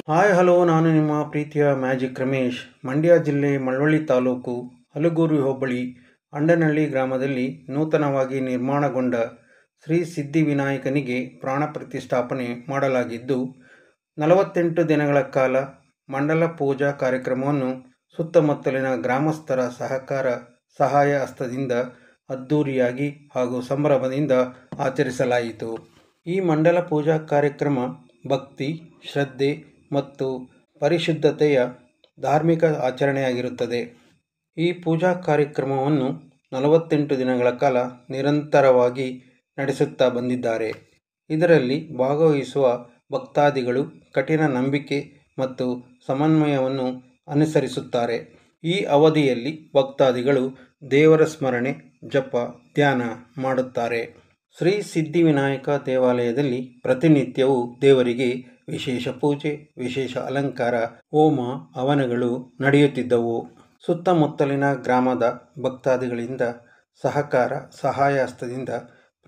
Hi hello, ನಾನು ನಿಮ್ಮ ಪ್ರೀತಿಯ ಮ್ಯಾಜಿಕ್ ರಮೇಶ್. ಮಂಡ್ಯ ಜಿಲ್ಲೆ ಮಳವಳ್ಳಿ ತಾಲೂಕು ಹಲಗೂರು ಹೋಬಳಿ ಅಂಡನಹಳ್ಳಿ ಗ್ರಾಮದಲ್ಲಿ ನೂತನವಾಗಿ ನಿರ್ಮಾಣಗೊಂಡ ಶ್ರೀ ಸಿದ್ಧಿವಿನಾಯಕನಿಗೆ ಪ್ರಾಣ ಪ್ರತಿಷ್ಠಾಪನೆ ಮಾಡಲಾಗಿದ್ದು, 48 ದಿನಗಳ ಕಾಲ ಮಂಡಲ ಪೂಜಾ ಕಾರ್ಯಕ್ರಮವನ್ನು ಸುತ್ತಮುತ್ತಲಿನ ಗ್ರಾಮಸ್ಥರ ಸಹಕಾರ ಸಹಾಯ ಹಸ್ತದಿಂದ ಅದ್ಧೂರಿಯಾಗಿ ಹಾಗೂ ಸಂಭ್ರಮದಿಂದ ಆಚರಿಸಲಾಯಿತು. ಈ ಮಂಡಲ ಪೂಜಾ ಕಾರ್ಯಕ್ರಮ ಭಕ್ತಿ, ಶ್ರದ್ಧೆ ಮತ್ತು ಪರಿಶುದ್ಧತೆಯ ಧಾರ್ಮಿಕ ಆಚರಣೆಯಾಗಿರುತ್ತದೆ. ಈ ಪೂಜಾ ಕಾರ್ಯಕ್ರಮವನ್ನು 48 ದಿನಗಳ ಕಾಲ ನಿರಂತರವಾಗಿ ನಡೆಸುತ್ತಾ ಬಂದಿದ್ದಾರೆ. ಇದರಲ್ಲಿ ಭಾಗವಹಿಸುವ ಭಕ್ತಾದಿಗಳು ಕಠಿಣ ನಂಬಿಕೆ ಮತ್ತು ಸಮನ್ವಯವನ್ನು ಅನುಸರಿಸುತ್ತಾರೆ. ಈ ಅವಧಿಯಲ್ಲಿ ಭಕ್ತಾದಿಗಳು ದೇವರ ಸ್ಮರಣೆ, ಜಪ, ಧ್ಯಾನ ಮಾಡುತ್ತಾರೆ. ಶ್ರೀ ಸಿದ್ಧಿವಿನಾಯಕ ದೇವಾಲಯದಲ್ಲಿ ಪ್ರತಿನಿತ್ಯವೂ ದೇವರಿಗೆ ವಿಶೇಷ ಪೂಜೆ, ವಿಶೇಷ ಅಲಂಕಾರ, ಹೋಮ ಹವನಗಳು ನಡೆಯುತ್ತಿದ್ದವು. ಸುತ್ತಮುತ್ತಲಿನ ಗ್ರಾಮದ ಭಕ್ತಾದಿಗಳಿಂದ ಸಹಕಾರ ಸಹಾಯ ಹಸ್ತದಿಂದ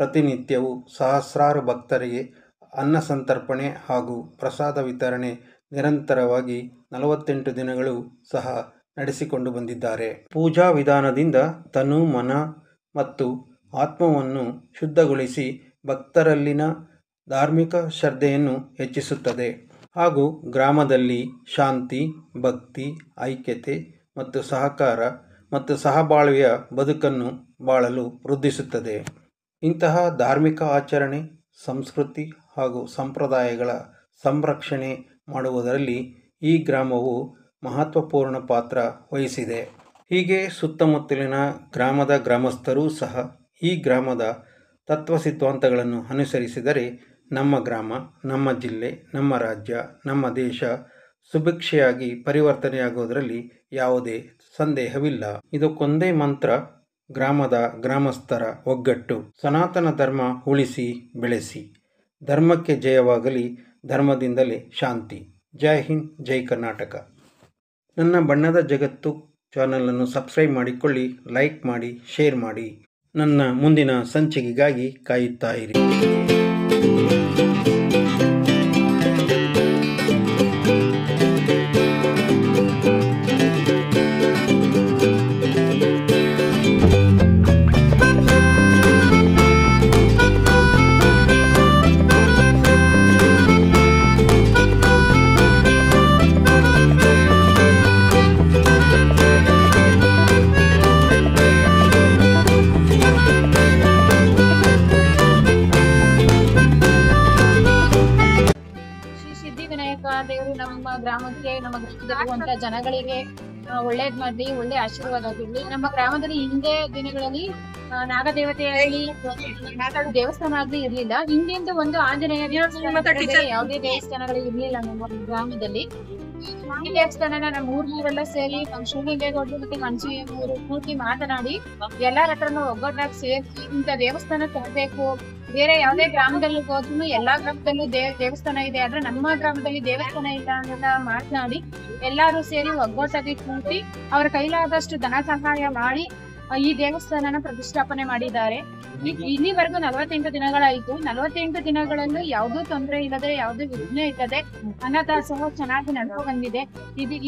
ಪ್ರತಿನಿತ್ಯವೂ ಸಹಸ್ರಾರು ಭಕ್ತರಿಗೆ ಅನ್ನ ಸಂತರ್ಪಣೆ ಹಾಗೂ ಪ್ರಸಾದ ವಿತರಣೆ ನಿರಂತರವಾಗಿ 48 ದಿನಗಳು ಸಹ ನಡೆಸಿಕೊಂಡು ಬಂದಿದ್ದಾರೆ. ಪೂಜಾ ವಿಧಾನದಿಂದ ತನು, ಮನ ಮತ್ತು ಆತ್ಮವನ್ನು ಶುದ್ಧಗೊಳಿಸಿ ಭಕ್ತರಲ್ಲಿನ ಧಾರ್ಮಿಕ ಶ್ರದ್ಧೆಯನ್ನು ಹೆಚ್ಚಿಸುತ್ತದೆ ಹಾಗೂ ಗ್ರಾಮದಲ್ಲಿ ಶಾಂತಿ, ಭಕ್ತಿ, ಐಕ್ಯತೆ ಮತ್ತು ಸಹಕಾರ ಮತ್ತು ಸಹಬಾಳ್ವೆಯ ಬದುಕನ್ನು ಬಾಳಲು ವೃದ್ಧಿಸುತ್ತದೆ. ಇಂತಹ ಧಾರ್ಮಿಕ ಆಚರಣೆ, ಸಂಸ್ಕೃತಿ ಹಾಗೂ ಸಂಪ್ರದಾಯಗಳ ಸಂರಕ್ಷಣೆ ಮಾಡುವುದರಲ್ಲಿ ಈ ಗ್ರಾಮವು ಮಹತ್ವಪೂರ್ಣ ಪಾತ್ರ ವಹಿಸಿದೆ. ಹೀಗೆ ಸುತ್ತಮುತ್ತಲಿನ ಗ್ರಾಮದ ಗ್ರಾಮಸ್ಥರೂ ಸಹ ಈ ಗ್ರಾಮದ ತತ್ವ ಸಿದ್ಧಾಂತಗಳನ್ನು ಅನುಸರಿಸಿದರೆ ನಮ್ಮ ಗ್ರಾಮ, ನಮ್ಮ ಜಿಲ್ಲೆ, ನಮ್ಮ ರಾಜ್ಯ, ನಮ್ಮ ದೇಶ ಸುಭಿಕ್ಷೆಯಾಗಿ ಪರಿವರ್ತನೆಯಾಗುವುದರಲ್ಲಿ ಯಾವುದೇ ಸಂದೇಹವಿಲ್ಲ. ಇದಕ್ಕೊಂದೇ ಮಂತ್ರ: ಗ್ರಾಮದ ಗ್ರಾಮಸ್ಥರ ಒಗ್ಗಟ್ಟು. ಸನಾತನ ಧರ್ಮ ಉಳಿಸಿ ಬೆಳೆಸಿ. ಧರ್ಮಕ್ಕೆ ಜಯವಾಗಲಿ, ಧರ್ಮದಿಂದಲೇ ಶಾಂತಿ. ಜೈ ಹಿಂದ್, ಜೈ ಕರ್ನಾಟಕ. ನನ್ನ ಬಣ್ಣದ ಜಗತ್ತು ಚಾನಲನ್ನು ಸಬ್ಸ್ಕ್ರೈಬ್ ಮಾಡಿಕೊಳ್ಳಿ, ಲೈಕ್ ಮಾಡಿ, ಶೇರ್ ಮಾಡಿ. ನನ್ನ ಮುಂದಿನ ಸಂಚಿಕೆಗಾಗಿ ಕಾಯುತ್ತಾ ಇರಿ. ದೇವರು ನಮ್ಮ ಗ್ರಾಮಕ್ಕೆ, ನಮ್ಮ ಗ್ರಾಮದಲ್ಲಿರುವಂತ ಜನಗಳಿಗೆ ಒಳ್ಳೇದ್ ಮಾಡ್ಲಿ, ಒಳ್ಳೆ ಆಶೀರ್ವಾದ ಆಗಿರ್ಲಿ. ನಮ್ಮ ಗ್ರಾಮದಲ್ಲಿ ಹಿಂದೆ ದಿನಗಳಲ್ಲಿ ನಾಗದೇವತೆಯಾಗಲಿ ದೇವಸ್ಥಾನ ಆಗ್ಲಿ ಇರ್ಲಿಲ್ಲ. ಹಿಂದೆಂದು ಒಂದು ಆಂಜನೇಯ ಯಾವುದೇ ದೇವಸ್ಥಾನಗಳು ಇರ್ಲಿಲ್ಲ ನಮ್ಮ ಗ್ರಾಮದಲ್ಲಿ. ಈ ದೇವಸ್ಥಾನನ ನಮ್ಮ ಊರ್ನವರೆಲ್ಲ ಸೇರಿ ಶಿವಲಿಂಗೇಗೌಡರು ಮತ್ತೆ ಮಂಜುಯವರು ಪೂರ್ತಿ ಮಾತನಾಡಿ ಎಲ್ಲರ ಹತ್ರನೂ ಒಗ್ಗಟ್ಟಾಗಿ ಸೇರಿ ಇಂಥ ದೇವಸ್ಥಾನ ತರಬೇಕು. ಬೇರೆ ಯಾವುದೇ ಗ್ರಾಮದಲ್ಲಿ ಹೋದ್ರು ಎಲ್ಲಾ ಗ್ರಾಮದಲ್ಲೂ ದೇವಸ್ಥಾನ ಇದೆ, ಆದ್ರೆ ನಮ್ಮ ಗ್ರಾಮದಲ್ಲಿ ದೇವಸ್ಥಾನ ಇಲ್ಲ ಅಂತ ಮಾತನಾಡಿ ಎಲ್ಲಾರು ಸೇರಿ ಒಗ್ಗಟ್ಟಾಗಿ ಕೂತಿ ಅವರ ಕೈಲಾದಷ್ಟು ಧನ ಸಹಾಯ ಮಾಡಿ ಈ ದೇವಸ್ಥಾನನ ಪ್ರತಿಷ್ಠಾಪನೆ ಮಾಡಿದ್ದಾರೆ. ಇಲ್ಲಿವರೆಗೂ 48 ದಿನಗಳಾಯ್ತು. 48 ದಿನಗಳಲ್ಲೂ ಯಾವುದೂ ತೊಂದರೆ ಇಲ್ಲದೆ, ಯಾವುದೂ ವಿಘ್ನ ಇಲ್ಲದೆ ಅನ್ನದಾಸೋಹ ಚೆನ್ನಾಗಿ ನಡ್ಕೊ ಬಂದಿದೆ.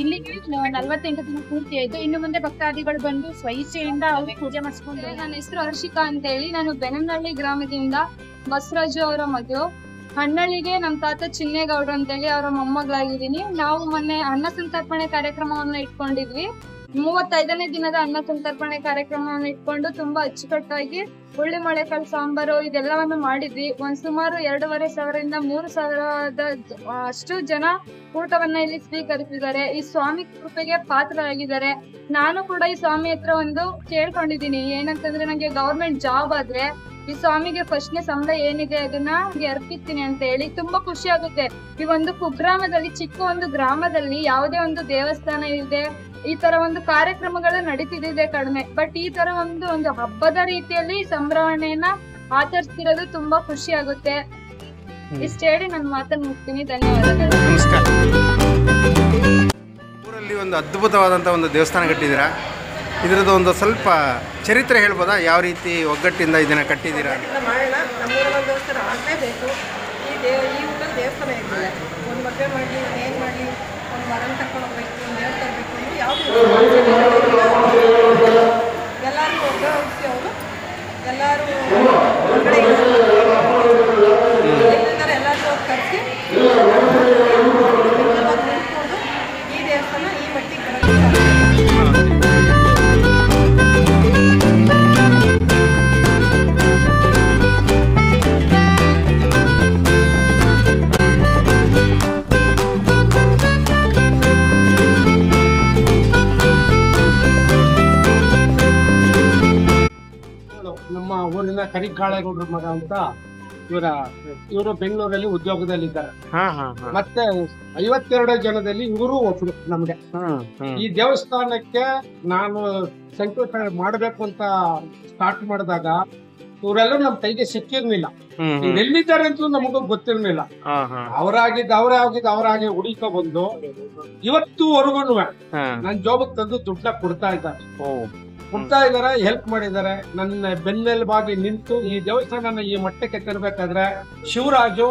ಇಲ್ಲಿ 48 ದಿನ ಪೂರ್ತಿ ಆಯ್ತು. ಇನ್ನು ಮುಂದೆ ಭಕ್ತಾದಿಗಳು ಬಂದು ಸ್ವಇಚ್ಛೆಯಿಂದ ಅವ್ರಿಗೆ ಪೂಜೆ ಮಾಡಿಸ್ಕೊಂಡು. ನನ್ನ ಹೆಸರು ಹರ್ಷಿಕಾ ಅಂತ ಹೇಳಿ. ನಾನು ಬೆನಹಳ್ಳಿ ಗ್ರಾಮದಿಂದ ಬಸವರಾಜು ಅವರ ಮಗಳು. ಹಣ್ಣಳ್ಳಿಗೆ ನಮ್ಮ ತಾತ ಚಿನ್ನೇಗೌಡ್ರು ಅಂತ ಹೇಳಿ ಅವರ ಮೊಮ್ಮಗಳಾಗಿದ್ದೀನಿ. ನಾವು ಮೊನ್ನೆ ಅನ್ನ ಸಂತರ್ಪಣೆ ಕಾರ್ಯಕ್ರಮವನ್ನ ಇಟ್ಕೊಂಡಿದ್ವಿ. 35ನೇ ದಿನದ ಅನ್ನ ಸಂತರ್ಪಣೆ ಕಾರ್ಯಕ್ರಮವನ್ನು ಇಟ್ಕೊಂಡು ತುಂಬಾ ಅಚ್ಚುಕಟ್ಟಾಗಿ ಹುಳ್ಳಿ ಮೊಳೆಕಾಳು ಸಾಂಬಾರು ಇದೆಲ್ಲವನ್ನು ಮಾಡಿದ್ವಿ. ಸುಮಾರು 2,500 3,000 ಅಷ್ಟು ಜನ ಊಟವನ್ನ ಇಲ್ಲಿ ಸ್ವೀಕರಿಸಿದ್ದಾರೆ. ಈ ಸ್ವಾಮಿ ಕೃಪೆಗೆ ಪಾತ್ರರಾಗಿದ್ದಾರೆ. ನಾನು ಕೂಡ ಈ ಸ್ವಾಮಿ ಹತ್ರ ಒಂದು ಕೇಳ್ಕೊಂಡಿದ್ದೀನಿ, ಏನಂತಂದ್ರೆ ನಂಗೆ ಗವರ್ಮೆಂಟ್ ಜಾಬ್ ಆದ್ರೆ ಈ ಸ್ವಾಮಿಗೆ ಫಸ್ಟ್ನೇ ಸಂಬಳ ಏನಿದೆ ಅದನ್ನ ಅರ್ಪಿಸ್ತೀನಿ ಅಂತ ಹೇಳಿ. ತುಂಬಾ ಖುಷಿ ಆಗುತ್ತೆ. ಈ ಒಂದು ಕುಗ್ರಾಮದಲ್ಲಿ, ಚಿಕ್ಕ ಒಂದು ಗ್ರಾಮದಲ್ಲಿ ಯಾವುದೇ ಒಂದು ದೇವಸ್ಥಾನ ಇದೆ, ಈ ತರ ಒಂದು ಕಾರ್ಯಕ್ರಮಗಳು ನಡೀತಿದೆ ಕಡಿಮೆ. ಬಟ್ ಈ ತರ ಒಂದು ಹಬ್ಬದ ರೀತಿಯಲ್ಲಿ ಸಂಭ್ರಮಣೆಯನ್ನ ಆಚರಿಸ್ತಿರೋದು ತುಂಬಾ ಖುಷಿ ಆಗುತ್ತೆ. ಇಷ್ಟ ಹೇಳಿ ನನ್ನ ಮಾತನ್ನು ಮುಗ್ತೀನಿ. ಧನ್ಯವಾದಗಳು. ನಮಸ್ಕಾರ. ಊರಲ್ಲಿ ಒಂದು ಅದ್ಭುತವಾದಂಥ ಒಂದು ದೇವಸ್ಥಾನ ಕಟ್ಟಿದ್ದೀರಾ. ಇದರದ್ದು ಒಂದು ಸ್ವಲ್ಪ ಚರಿತ್ರೆ ಹೇಳ್ಬೋದಾ? ಯಾವ ರೀತಿ ಒಗ್ಗಟ್ಟಿಂದ ಇದನ್ನು ಕಟ್ಟಿದ್ದೀರಾ? ಮಾಡೋಣ. ನಮ್ಮೂರಲ್ಲಿ ಒಂದು ದೇವಸ್ಥಾನ ಆಗಲೇಬೇಕು. ಈ ಊರಲ್ಲಿ ದೇವಸ್ಥಾನ ಇದೆ. ಒಂದು ಮದುವೆ ಮಾಡಲಿ ಒಂದು ಏನು ಮಾಡಲಿ ಒಂದು ಮರನ ಕರ್ಕೊಂಡು ಹೋಗ್ಬೇಕು ಒಂದು ದೇವ್ರು ತರಬೇಕು ಅಂದರೆ ಯಾವುದು ಎಲ್ಲರೂ ಒಗ್ಗೂಡಿಸಿ ಅವರು ಎಲ್ಲರೂ ಹೊರಗಡೆ ಎಲ್ಲಿದ್ದಾರೆ ಎಲ್ಲರೂ ಕರೆಸಿ ನಿಂತ್ಕೊಂಡು ಈ ದೇವಸ್ಥಾನ ಈ ಮಟ್ಟಿಗೆ ಬರೋದು ನಮ್ಮ ಊರಿನ ಕರಿಕಾಳೇಗೌಡರ ಮಗ ಅಂತ ಇವರು ಬೆಂಗಳೂರಲ್ಲಿ ಉದ್ಯೋಗದಲ್ಲಿದ್ದಾರೆ. ಮತ್ತೆ 52 ಜನದಲ್ಲಿ ಇವರು ಒಬ್ರು ನಮ್ಗೆ. ಈ ದೇವಸ್ಥಾನಕ್ಕೆ ನಾನು ಶಂಕುಸ್ಥಾಪನೆ ಮಾಡ್ಬೇಕು ಅಂತ ಸ್ಟಾರ್ಟ್ ಮಾಡಿದಾಗ ಇವರೆಲ್ಲ ನಮ್ ಕೈಗೆ ಸಿಕ್ಕಿರ್ಲಿಲ್ಲ. ಎಲ್ಲಿದ್ದಾರೆ ಅಂತ ನಮಗೂ ಗೊತ್ತಿರ್ಲಿಲ್ಲ. ಅವರಾಗಿ ಹುಡುಕ ಬಂದು ಇವತ್ತುವರೆಗೂ ನನ್ ಜೋಬಕ್ ತಂದು ದುಡ್ಡ ಕೊಡ್ತಾ ಇದ್ದಾರೆ, ಹೆಲ್ಪ್ ಮಾಡಿದ್ದಾರೆ. ನನ್ನ ಬೆನ್ನೆಲುಬಾಗಿ ನಿಂತು ಈ ದೇವಸ್ಥಾನ ಈ ಮಟ್ಟಕ್ಕೆ ತರಬೇಕಾದ್ರೆ ಶಿವರಾಜು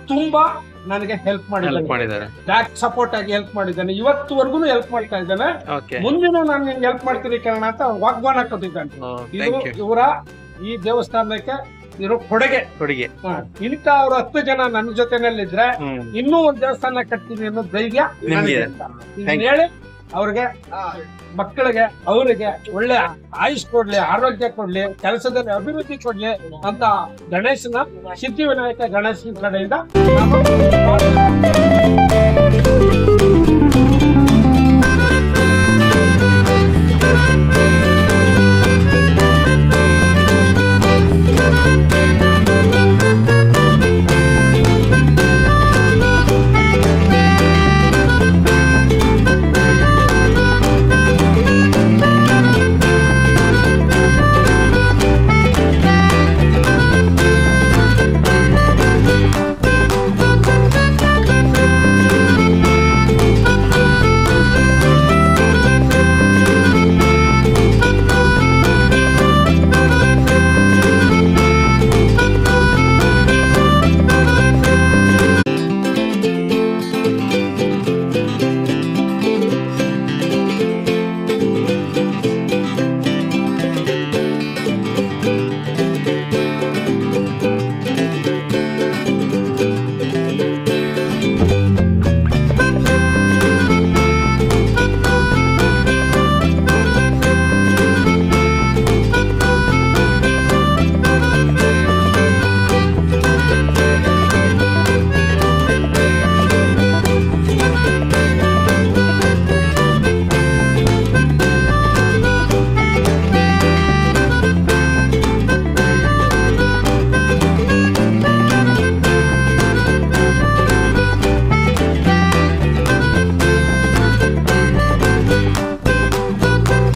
ತುಂಬಾ ನನಗೆ ಹೆಲ್ಪ್ ಮಾಡಿದ್ದಾರೆ. ಬ್ಯಾಕ್ ಸಪೋರ್ಟ್ ಆಗಿ ಹೆಲ್ಪ್ ಮಾಡಿದ್ದಾನೆ. ಇವತ್ತುವರೆಗೂ ಹೆಲ್ಪ್ ಮಾಡ್ತಾ ಇದ್ದಾನೆ. ಮುಂದಿನ ನಾನು ನಿನ್ಗೆ ಹೆಲ್ಪ್ ಮಾಡ್ತೀನಿ ಕಾರಣ ಅಂತ ವಾಗ್ದಾನ ಕೊಟ್ಟಿದ್ದಾನೆ. ಇದು ಇವರ ಈ ದೇವಸ್ಥಾನಕ್ಕೆ ಇರೋ ಕೊಡುಗೆ. ಇಂತ ಅವ್ರು 10 ಜನ ನನ್ನ ಜೊತೆನಲ್ಲಿದ್ರೆ ಇನ್ನೂ ಒಂದ್ ದೇವಸ್ಥಾನ ಕಟ್ತೀನಿ ಅನ್ನೋ ಧೈರ್ಯ ಹೇಳಿ ಅವ್ರಿಗೆ ಮಕ್ಕಳಿಗೆ ಅವರಿಗೆ ಒಳ್ಳೆ ಆಯುಷ್ ಕೊಡ್ಲಿ, ಆರೋಗ್ಯ ಕೊಡ್ಲಿ, ಕೆಲಸದಲ್ಲಿ ಅಭಿವೃದ್ಧಿ ಕೊಡ್ಲಿ ಅಂತ ಗಣೇಶನ ಸಿದ್ಧಿವಿನಾಯಕ ಗಣೇಶನ ಕಡೆಯಿಂದ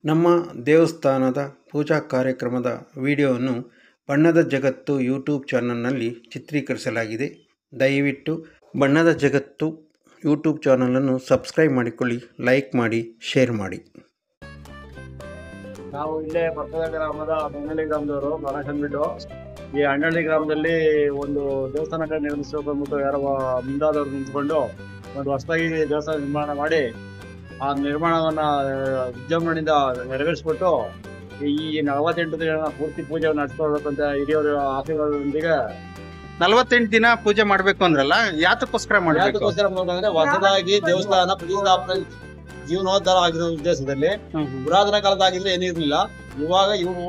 ನಮ್ಮ ದೇವಸ್ಥಾನದ ಪೂಜಾ ಕಾರ್ಯಕ್ರಮದ ವಿಡಿಯೋವನ್ನು ಬಣ್ಣದ ಜಗತ್ತು ಯೂಟ್ಯೂಬ್ ಚಾನಲ್ನಲ್ಲಿ ಚಿತ್ರೀಕರಿಸಲಾಗಿದೆ. ದಯವಿಟ್ಟು ಬಣ್ಣದ ಜಗತ್ತು ಯೂಟ್ಯೂಬ್ ಚಾನಲನ್ನು ಸಬ್ಸ್ಕ್ರೈಬ್ ಮಾಡಿಕೊಳ್ಳಿ, ಲೈಕ್ ಮಾಡಿ, ಶೇರ್ ಮಾಡಿ. ನಾವು ಇಲ್ಲೇ ಪಕ್ಕದ ಗ್ರಾಮದ ಬೆನ್ನಳ್ಳಿ ಗ್ರಾಮದವರು ಮನಸಂಬಿಟ್ಟು ಈ ಹಣ್ಣಳ್ಳಿ ಗ್ರಾಮದಲ್ಲಿ ಒಂದು ದೇವಸ್ಥಾನ ನಿರ್ಮಿಸಬೇಕು ಅಂದ್ಬಿಟ್ಟು ಯಾರೋ ಮುಂದಾದವ್ರು ನಿಂತ್ಕೊಂಡು ಒಂದು ಹೊಸದಾಗಿ ದೇವಸ್ಥಾನ ನಿರ್ಮಾಣ ಮಾಡಿ ಆ ನಿರ್ಮಾಣವನ್ನ ವಿಜೃಂಭಣೆಯಿಂದ ನೆರವೇರಿಸ್ಬಿಟ್ಟು ಈ 48 ದಿನ ಪೂರ್ತಿ ಪೂಜೆ ನಡೆಸ್ಕೊಳ್ಬೇಕಂತ ಹಿರಿಯವರು ಆಶೀರ್ವಾದದೊಂದಿಗೆ 48 ದಿನ ಪೂಜೆ ಮಾಡ್ಬೇಕು ಅಂದ್ರಲ್ಲ, ಯಾತಕ್ಕೋಸ್ಕರ ಅಂದ್ರೆ ಹೊಸದಾಗಿ ದೇವಸ್ಥಾನ ಪ್ರತಿಷ್ಠಾಪನೆ ಜೀವನೋದ್ಧಾರ ಆಗಿರೋ ಉದ್ದೇಶದಲ್ಲಿ ಪುರಾತನ ಕಾಲದಾಗಿದ್ರೆ ಏನಿರ್ಲಿಲ್ಲ. ಇವಾಗ ಇವರು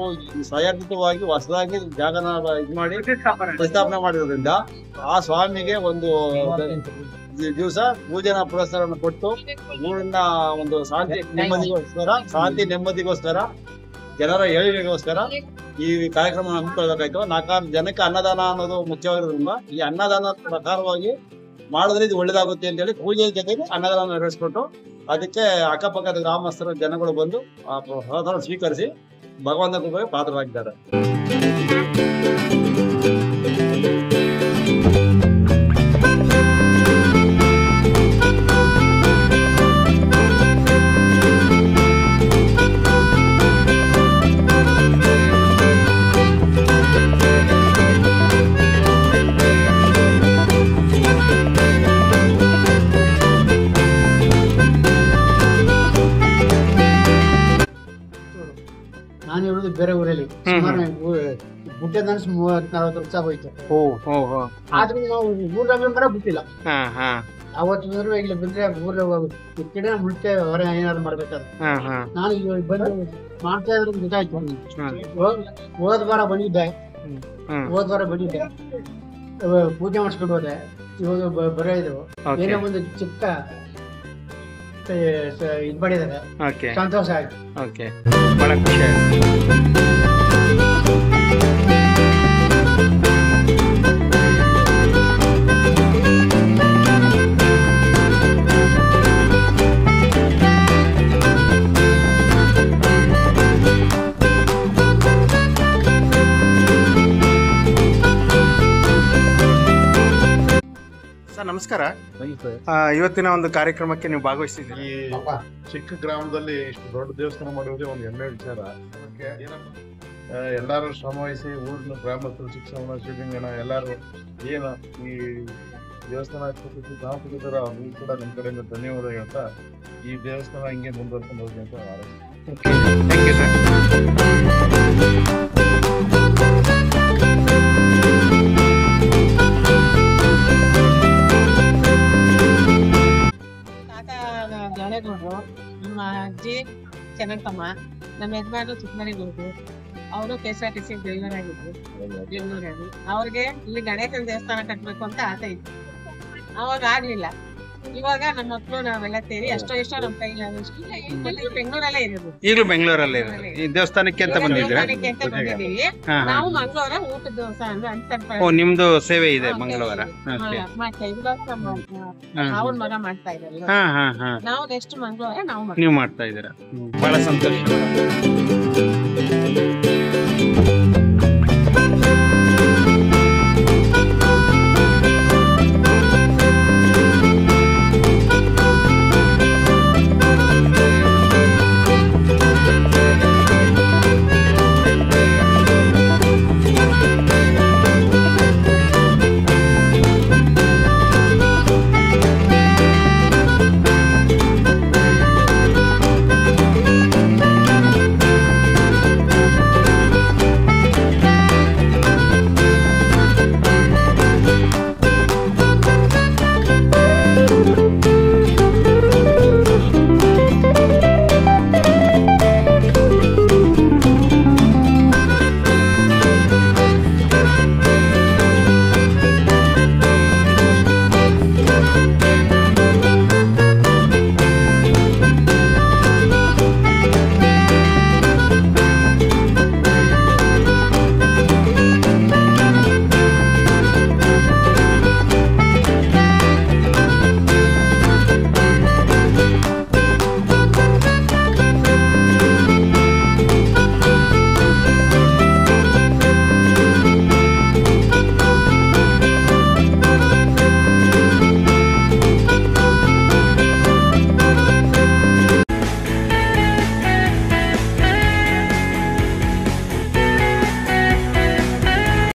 ಸ್ವಯಂಕೃತವಾಗಿ ಹೊಸದಾಗಿ ಜಾಗನ ಇದು ಮಾಡಿ ಪ್ರತಿಷ್ಠಾಪನೆ ಮಾಡಿರೋದ್ರಿಂದ ಆ ಸ್ವಾಮಿಗೆ ಒಂದು ದಿವಸ ಪೂಜೆನ ಪುರಸ್ಕಾರವನ್ನು ಕೊಟ್ಟು ಊರಿನ ಒಂದು ಶಾಂತಿ ನೆಮ್ಮದಿಗೋಸ್ಕರ ಜನರ ಏಳಿಗೆಗೋಸ್ಕರ ಈ ಕಾರ್ಯಕ್ರಮ ಹಮ್ಮಿಕೊಳ್ಬೇಕಾಯ್ತು. 4 ಜನಕ್ಕೆ ಅನ್ನದಾನ ಅನ್ನೋದು ಮುಖ್ಯವಾಗಿರೋದ್ರಿಂದ ಈ ಅನ್ನದಾನ ಪ್ರಕಾರವಾಗಿ ಮಾಡಿದ್ರೆ ಇದು ಒಳ್ಳೇದಾಗುತ್ತೆ ಅಂತ ಹೇಳಿ ಪೂಜೆ ಜೊತೆಗೆ ಅನ್ನದಾನ ನೆರವೇರಿಸ್ಕೊಟ್ಟು ಅದಕ್ಕೆ ಅಕ್ಕಪಕ್ಕದ ಗ್ರಾಮಸ್ಥರ ಜನಗಳು ಬಂದು ಆ ಪ್ರಸಾದ ಸ್ವೀಕರಿಸಿ ಭಗವಂತನ ಕೃಪೆಗೆ ಪಾತ್ರರಾಗಿದ್ದಾರೆ. 30-40 ವರ್ಷ ಹೋಯ್ತು. ಓ ಆದ್ರೂ ನಾವು ಊರಾಗ ಬರ ಬಿಟ್ಟಿಲ್ಲ. ಹಾ ಹಾ ಅವತ್ತು ಇಲ್ಲಿ ಬಂದ್ರೆ ಊರ ಮುಳ್ತೆ ಹೊರ ಏನಾದ್ರು ಮಾಡ್ಬೇಕಾದ್ರೆ ಹಾ ಹಾ ನಾನು ಇವಾಗ ಬಂದು ಮಾಡ್ತಾ ಇದ್ರೆ ಗೊತ್ತಾಯ್ತು. ಹೋದ್ ವಾರ ಬಂದಿದ್ದೆ, ಪೂಜೆ ಮಾಡಿಸ್ಕೊಂಡು ಹೋದೆ. ಇವಾಗ ಬರೋ ಇದು ಏನೋ ಒಂದು ಚಿಕ್ಕ ಇದ್ ಮಾಡಿದ್ದಾರೆ, ಓಕೆ ಸಂತೋಷ ಆಯ್ತು. ಓಕೆ, ಬಹಳ ಖುಷಿ ಆಯ್ತು. ಸರ್ ನಮಸ್ಕಾರ. ಇವತ್ತಿನ ಒಂದು ಕಾರ್ಯಕ್ರಮಕ್ಕೆ ನೀವು ಭಾಗವಹಿಸಿದ್ದೀರಿ. ಈ ಚಿಕ್ಕ ಗ್ರಾಮದಲ್ಲಿ ಇಷ್ಟು ದೊಡ್ಡ ದೇವಸ್ಥಾನ ಮಾಡಿರೋದೇ ಒಂದು ಹೆಮ್ಮೆ ವಿಚಾರ. ಅದಕ್ಕೆ ಎಲ್ಲಾರು ಶ್ರಮವಹಿಸಿ ಊರಿನ ಗ್ರಾಮಸ್ಥರು, ಶಿಕ್ಷಣ, ಶ್ರೀಲಿಂಗನ ಎಲ್ಲಾರು ಏನು ಈ ದೇವಸ್ಥಾನ ಗ್ರಾಮಸ್ಥರ ಅವ್ರಿಗೂ ಕೂಡ ನಿಮ್ಮ ಕಡೆಯಿಂದ ಧನ್ಯವಾದ ಹೇಳ್ತಾ ಈ ದೇವಸ್ಥಾನ ಹಿಂಗೆ ಮುಂದುವರ್ಕೊಂಡು ಹೋಗಿ ಅಂತ ಥ್ಯಾಂಕ್ ಯು ಸರ್. ಗಣೇಗೌಡರು, ನಮ್ಮ ಅಜ್ಜಿ ಚೆನ್ನಕ್ಕಮ್ಮ, ನಮ್ಮ ಯಜಮಾನರು ಚಿಕ್ಕಮನೆಗೌಡರು, ಅವರು KSRTC ಡ್ರೈವರ್ ಆಗಿದ್ರು ಬೆಂಗಳೂರಲ್ಲಿ. ಅವ್ರಿಗೆ ಇಲ್ಲಿ ಗಣೇಶನ ದೇವಸ್ಥಾನ ಕಟ್ಬೇಕು ಅಂತ ಆಸೆ ಇತ್ತು. ಅವಾಗ ಆಗ್ಲಿಲ್ಲ. ಇವಾಗ ನಮ್ಮ ಮಕ್ಕಳು ನಾವೆಲ್ಲ ಸೇರಿ ಎಷ್ಟೋ ನಮ್ಮ ಕೈಲಿ ಬೆಂಗಳೂರಲ್ಲೇ ಇರೋದು. ಈಗಲೂ ಬೆಂಗಳೂರಲ್ಲೇ ಈ ದೇವಸ್ಥಾನಕ್ಕೆ ಅಂತ ಬಂದಿದ್ದೀರಾ? ಬಂದಿದ್ದೀವಿ. ನಾವು ಮಂಗಳವಾರ ಊಟದ ದಿವಸ ಅಂದ್ರೆ ಓ, ನಿಮ್ದು ಸೇವೆ ಇದೆ ಮಂಗಳವಾರ. ಮಾಡ್ತಾ ಇದ್ವಿ. ಅವ್ರ ಮಗ ಮಾಡ್ತಾ ಇದ್ದಾರೆ. ಹಾ ಹಾ ಹಾ, ನಾವು ನೆಕ್ಸ್ಟ್ ಮಂಗಳವಾರ ನಾವು ನೀವು ಮಾಡ್ತಾ ಇದ್ದೀರಾ? ಬಹಳ ಸಂತೋಷ.